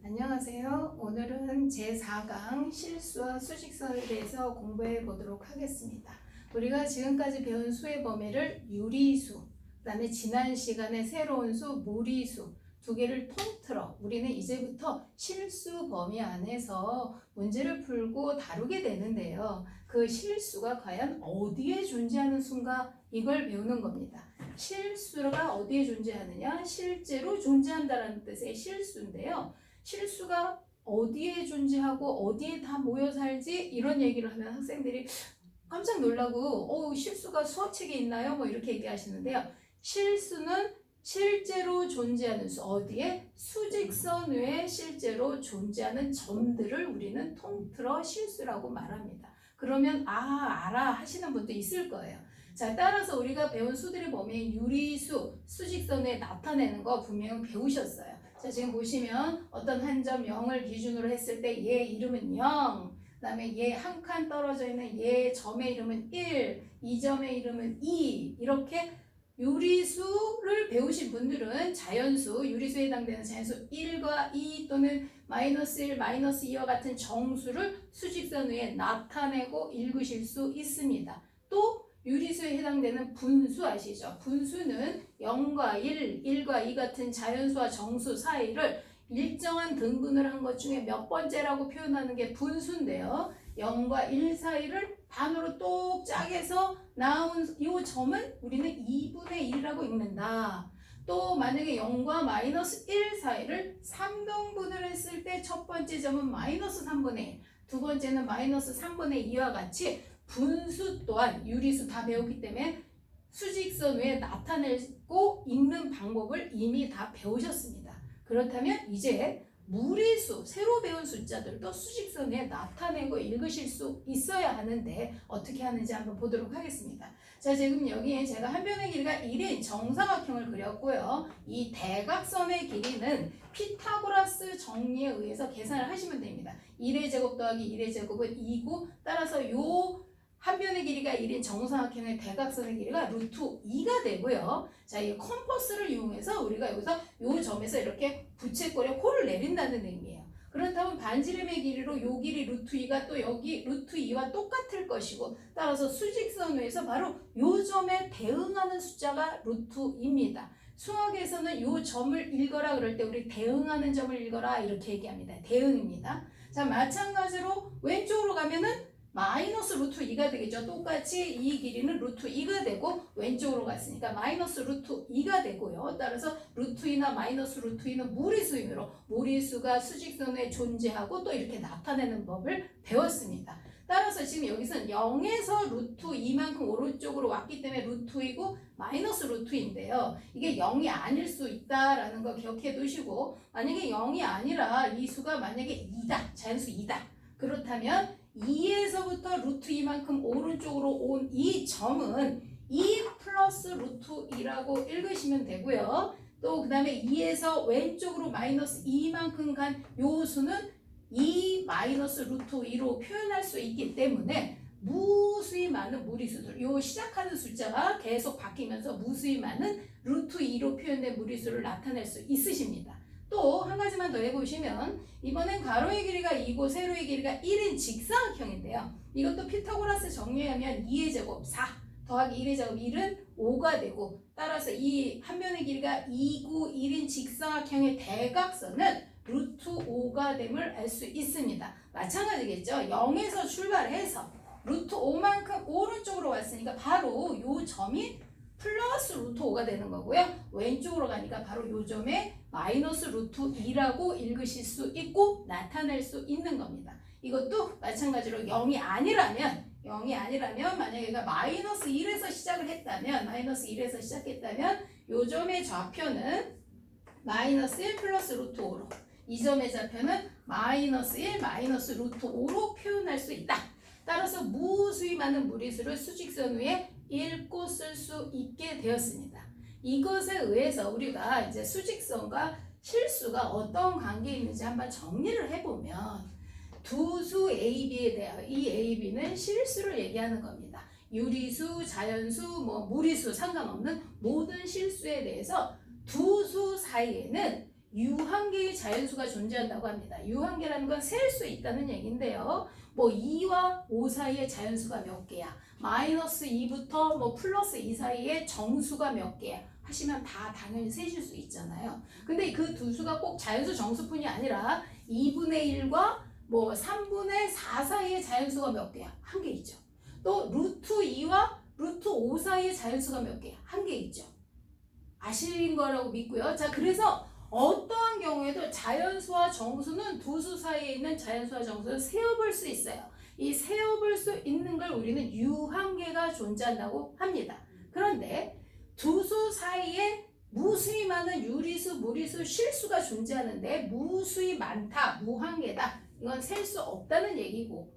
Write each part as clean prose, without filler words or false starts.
안녕하세요. 오늘은 제4강 실수와 수직선에 대해서 공부해 보도록 하겠습니다. 우리가 지금까지 배운 수의 범위를 유리수, 그 다음에 지난 시간에 새로운 수, 무리수 두 개를 통틀어 우리는 이제부터 실수 범위 안에서 문제를 풀고 다루게 되는데요. 그 실수가 과연 어디에 존재하는 수인가? 이걸 배우는 겁니다. 실수가 어디에 존재하느냐? 실제로 존재한다는 뜻의 실수인데요. 실수가 어디에 존재하고 어디에 다 모여 살지? 이런 얘기를 하면 학생들이 깜짝 놀라고 실수가 수학책에 있나요? 뭐 이렇게 얘기하시는데요. 실수는 실제로 존재하는 수, 어디에? 수직선 위에 실제로 존재하는 점들을 우리는 통틀어 실수라고 말합니다. 그러면 알아 하시는 분도 있을 거예요. 자, 따라서 우리가 배운 수들의 범위 유리수, 수직선에 나타내는 거 분명히 배우셨어요. 자, 지금 보시면 어떤 한 점 0을 기준으로 했을 때 얘 이름은 0, 그 다음에 얘 한 칸 떨어져 있는 얘 점의 이름은 1, 이 점의 이름은 2, 이렇게 유리수를 배우신 분들은 자연수, 유리수에 해당되는 자연수 1과 2 또는 마이너스 1, 마이너스 2와 같은 정수를 수직선 위에 나타내고 읽으실 수 있습니다. 또 유리수에 해당되는 분수 아시죠? 분수는 0과 1, 1과 2 같은 자연수와 정수 사이를 일정한 등분을 한 것 중에 몇 번째라고 표현하는 게 분수인데요. 0과 1 사이를 반으로 똑 짜게서 나온 이 점은 우리는 2분의 1이라고 읽는다. 또 만약에 0과 마이너스 1 사이를 3등분을 했을 때 첫 번째 점은 마이너스 3분의 1, 두 번째는 마이너스 3분의 2와 같이 분수 또한 유리수 다 배웠기 때문에 수직선 위에 나타내고 읽는 방법을 이미 다 배우셨습니다. 그렇다면 이제 무리수, 새로 배운 숫자들도 수직선 위에 나타내고 읽으실 수 있어야 하는데 어떻게 하는지 한번 보도록 하겠습니다. 자, 지금 여기에 제가 한 변의 길이가 1인 정사각형을 그렸고요. 이 대각선의 길이는 피타고라스 정리에 의해서 계산을 하시면 됩니다. 1의 제곱 더하기 1의 제곱은 2고 따라서 요 한 변의 길이가 1인 정사각형의 대각선의 길이가 루트 2가 되고요. 자, 이 컴퍼스를 이용해서 우리가 여기서 요 점에서 이렇게 부채꼴에 홀을 내린다는 의미예요. 그렇다면 반지름의 길이로 요 길이 루트 2가 또 여기 루트 2와 똑같을 것이고 따라서 수직선 위에서 바로 요 점에 대응하는 숫자가 루트 2입니다. 수학에서는 요 점을 읽어라 그럴 때 우리 대응하는 점을 읽어라 이렇게 얘기합니다. 대응입니다. 자, 마찬가지로 왼쪽으로 가면은 마이너스 루트 2가 되겠죠. 똑같이 이 길이는 루트 2가 되고 왼쪽으로 갔으니까 마이너스 루트 2가 되고요. 따라서 루트 2나 마이너스 루트 2는 무리수이므로 무리수가 수직선에 존재하고 또 이렇게 나타내는 법을 배웠습니다. 따라서 지금 여기서는 0에서 루트 2만큼 오른쪽으로 왔기 때문에 루트 2고 마이너스 루트 2인데요. 이게 0이 아닐 수 있다라는 거 기억해 두시고 만약에 0이 아니라 이 수가 만약에 2다. 자연수 2다. 그렇다면 2에서부터 루트 2만큼 오른쪽으로 온 이 점은 2 플러스 루트 2라고 읽으시면 되고요. 또 그 다음에 2에서 왼쪽으로 마이너스 2만큼 간 요 수는 2 마이너스 루트 2로 표현할 수 있기 때문에 무수히 많은 무리수들, 요 시작하는 숫자가 계속 바뀌면서 무수히 많은 루트 2로 표현된 무리수를 나타낼 수 있으십니다. 또 한 가지만 더 해보시면 이번엔 가로의 길이가 2고 세로의 길이가 1인 직사각형인데요. 이것도 피타고라스 정리하면 2의 제곱 4 더하기 1의 제곱 1은 5가 되고 따라서 이 한 변의 길이가 2고 1인 직사각형의 대각선은 루트 5가 됨을 알 수 있습니다. 마찬가지겠죠. 0에서 출발해서 루트 5만큼 오른쪽으로 왔으니까 바로 요 점이 플러스 루트 5가 되는 거고요. 왼쪽으로 가니까 바로 요 점에 마이너스 루트 2라고 읽으실 수 있고 나타낼 수 있는 겁니다. 이것도 마찬가지로 0이 아니라면 만약에 얘가 마이너스 1에서 시작을 했다면 마이너스 1에서 시작했다면 요 점의 좌표는 마이너스 1 플러스 루트 5로 이 점의 좌표는 마이너스 1 마이너스 루트 5로 표현할 수 있다. 따라서 무수히 많은 무리수를 수직선 위에 읽고 쓸 수 있게 되었습니다. 이것에 의해서 우리가 이제 수직선과 실수가 어떤 관계에 있는지 한번 정리를 해보면 두 수 AB에 대하여 이 AB는 실수를 얘기하는 겁니다. 유리수, 자연수, 무리수 상관없는 모든 실수에 대해서 두 수 사이에는 유한계의 자연수가 존재한다고 합니다. 유한계라는 건 셀 수 있다는 얘기인데요. 뭐 2와 5 사이의 자연수가 몇 개야? 마이너스 2부터 뭐 플러스 2 사이의 정수가 몇 개야? 하시면 다 당연히 세실 수 있잖아요. 근데 그 두 수가 꼭 자연수 정수뿐이 아니라 2분의 1과 뭐 3분의 4 사이의 자연수가 몇 개야? 한 개 있죠. 또 루트 2와 루트 5 사이의 자연수가 몇 개야? 한 개 있죠. 아시는 거라고 믿고요. 자, 그래서 어떠한 경우에도 자연수와 정수는 두 수 사이에 있는 자연수와 정수를 세어볼 수 있어요. 이 세어볼 수 있는 걸 우리는 유한계가 존재한다고 합니다. 그런데 두 수 사이에 무수히 많은 유리수, 무리수, 실수가 존재하는데 무수히 많다, 무한계다. 이건 셀 수 없다는 얘기고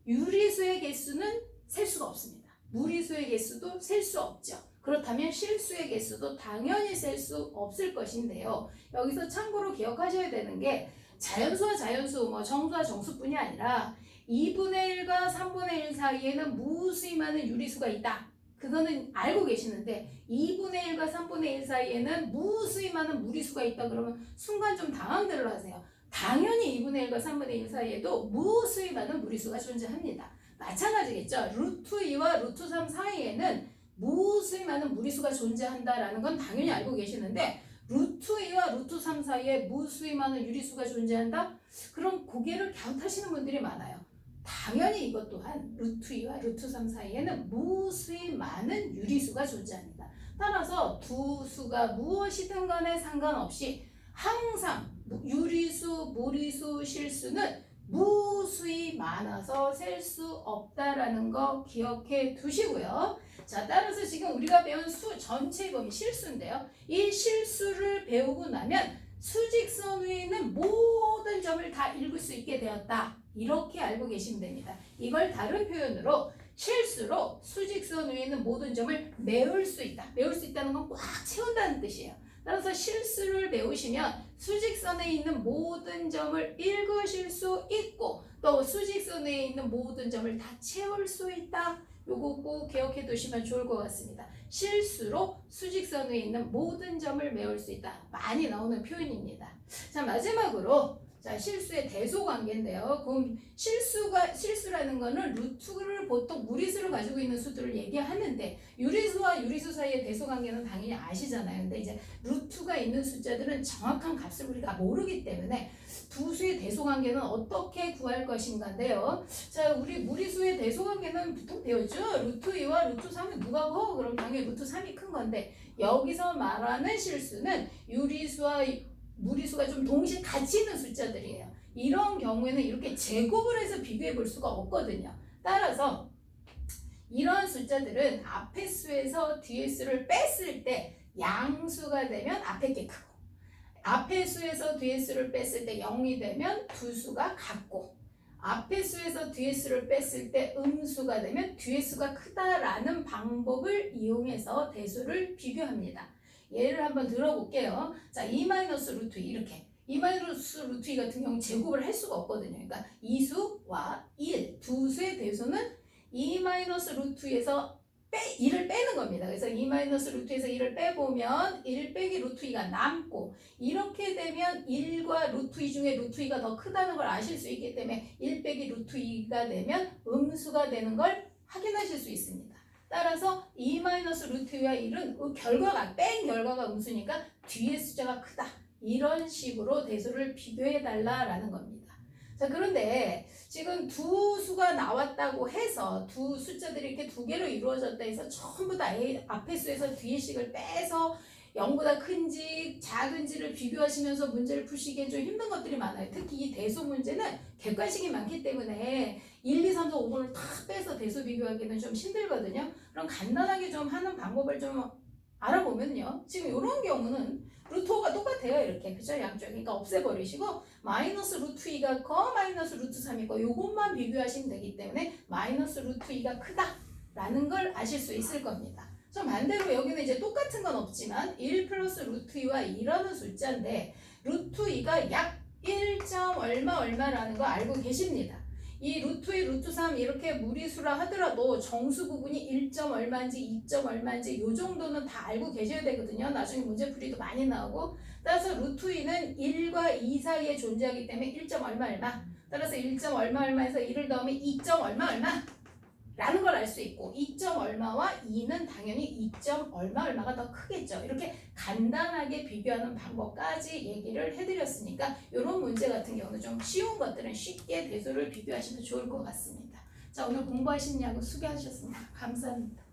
유리수의 개수는 셀 수가 없습니다. 무리수의 개수도 셀 수 없죠. 그렇다면 실수의 개수도 당연히 셀 수 없을 것인데요. 여기서 참고로 기억하셔야 되는 게 자연수와 자연수, 뭐 정수와 정수뿐이 아니라 2분의 1과 3분의 1 사이에는 무수히 많은 유리수가 있다. 그거는 알고 계시는데 2분의 1과 3분의 1 사이에는 무수히 많은 무리수가 있다 그러면 순간 좀 당황들을 하세요. 당연히 2분의 1과 3분의 1 사이에도 무수히 많은 무리수가 존재합니다. 마찬가지겠죠. 루트 2와 루트 3 사이에는 무수히 많은 무리수가 존재한다라는 건 당연히 알고 계시는데 루트 2와 루트 3 사이에 무수히 많은 유리수가 존재한다? 그럼 고개를 갸웃하시는 분들이 많아요. 당연히 이것 또한 루트 2와 루트 3 사이에는 무수히 많은 유리수가 존재합니다. 따라서 두 수가 무엇이든 간에 상관없이 항상 유리수, 무리수, 실수는 무수히 많아서 셀 수 없다라는 거 기억해 두시고요. 자, 따라서 지금 우리가 배운 수 전체의 범위 실수인데요. 이 실수를 배우고 나면 수직선 위에 있는 모든 점을 다 읽을 수 있게 되었다. 이렇게 알고 계시면 됩니다. 이걸 다른 표현으로 실수로 수직선 위에 있는 모든 점을 메울 수 있다. 메울 수 있다는 건 꽉 채운다는 뜻이에요. 따라서 실수를 배우시면 수직선에 있는 모든 점을 읽으실 수 있고 또 수직선에 있는 모든 점을 다 채울 수 있다. 요거 꼭 기억해 두시면 좋을 것 같습니다. 실수로 수직선 위에 있는 모든 점을 메울 수 있다. 많이 나오는 표현입니다. 자, 마지막으로 자, 실수의 대소관계인데요. 그럼 실수라는 거는 루트를 보통 무리수를 가지고 있는 수들을 얘기하는데 유리수와 유리수 사이의 대소관계는 당연히 아시잖아요. 근데 이제 루트가 있는 숫자들은 정확한 값을 우리가 모르기 때문에 두 수의 대소관계는 어떻게 구할 것인가인데요. 자, 우리 무리수의 대소관계는 보통 배웠죠. 루트 2와 루트 3이 누가 커? 그럼 당연히 루트 3이 큰 건데 여기서 말하는 실수는 유리수와 무리수가 좀 동시에 같이 있는 숫자들이에요. 이런 경우에는 이렇게 제곱을 해서 비교해 볼 수가 없거든요. 따라서 이런 숫자들은 앞의 수에서 뒤의 수를 뺐을 때 양수가 되면 앞에 게 크고 앞의 수에서 뒤의 수를 뺐을 때 0이 되면 두 수가 같고 앞의 수에서 뒤의 수를 뺐을 때 음수가 되면 뒤의 수가 크다라는 방법을 이용해서 대수를 비교합니다. 예를 한번 들어볼게요. 자, 2-루트 2 이렇게 2-루트 2 같은 경우 제곱을 할 수가 없거든요. 그러니까 2수와 1, 두 수의 대수는 2-루트 2에서 1을 빼는 겁니다. 그래서 2-루트 2에서 1을 빼보면 1 빼기 루트 2가 남고 이렇게 되면 1과 루트 2 중에 루트 2가 더 크다는 걸 아실 수 있기 때문에 1 빼기 루트 2가 되면 음수가 되는 걸 확인하실 수 있습니다. 따라서 2-루트 2와 1은 결과가 뺀 결과가 음수니까 뒤에 숫자가 크다. 이런 식으로 대수를 비교해 달라라는 겁니다. 자, 그런데 지금 두 수가 나왔다고 해서 두 숫자들이 이렇게 두 개로 이루어졌다 해서 전부 다 앞의 수에서 뒤의 식을 빼서 0보다 큰지 작은지를 비교하시면서 문제를 푸시기엔 좀 힘든 것들이 많아요. 특히 이 대수 문제는 객관식이 많기 때문에 1, 2, 3, 4, 5번을 다 빼서 대수 비교하기는 좀 힘들거든요. 그럼 간단하게 좀 하는 방법을 좀 알아보면요. 지금 이런 경우는 루트 5가 똑같아요. 이렇게. 그죠? 양쪽. 그러니까 없애버리시고 마이너스 루트 2가 커 마이너스 루트 3이 커 요것만 비교하시면 되기 때문에 마이너스 루트 2가 크다라는 걸 아실 수 있을 겁니다. 좀 반대로 여기는 이제 똑같은 건 없지만 1 플러스 루트 2와 2라는 숫자인데 루트 2가 약 1점 얼마라는 거 알고 계십니다. 이 루트 2, 루트 3 이렇게 무리수라 하더라도 정수 부분이 1점 얼마인지 2점 얼마인지 요 정도는 다 알고 계셔야 되거든요. 나중에 문제풀이도 많이 나오고. 따라서 루트 2는 1과 2 사이에 존재하기 때문에 1점 얼마 얼마. 따라서 1점 얼마 얼마에서 1을 넣으면 2점 얼마 얼마 라는 걸 알 수 있고 2점 얼마와 2는 당연히 2점 얼마 얼마가 더 크겠죠. 이렇게 간단하게 비교하는 방법까지 얘기를 해드렸으니까 이런 문제 같은 경우는 좀 쉬운 것들은 쉽게 배수를 비교하시면 좋을 것 같습니다. 자, 오늘 공부하신 야구 수고하셨습니다. 감사합니다.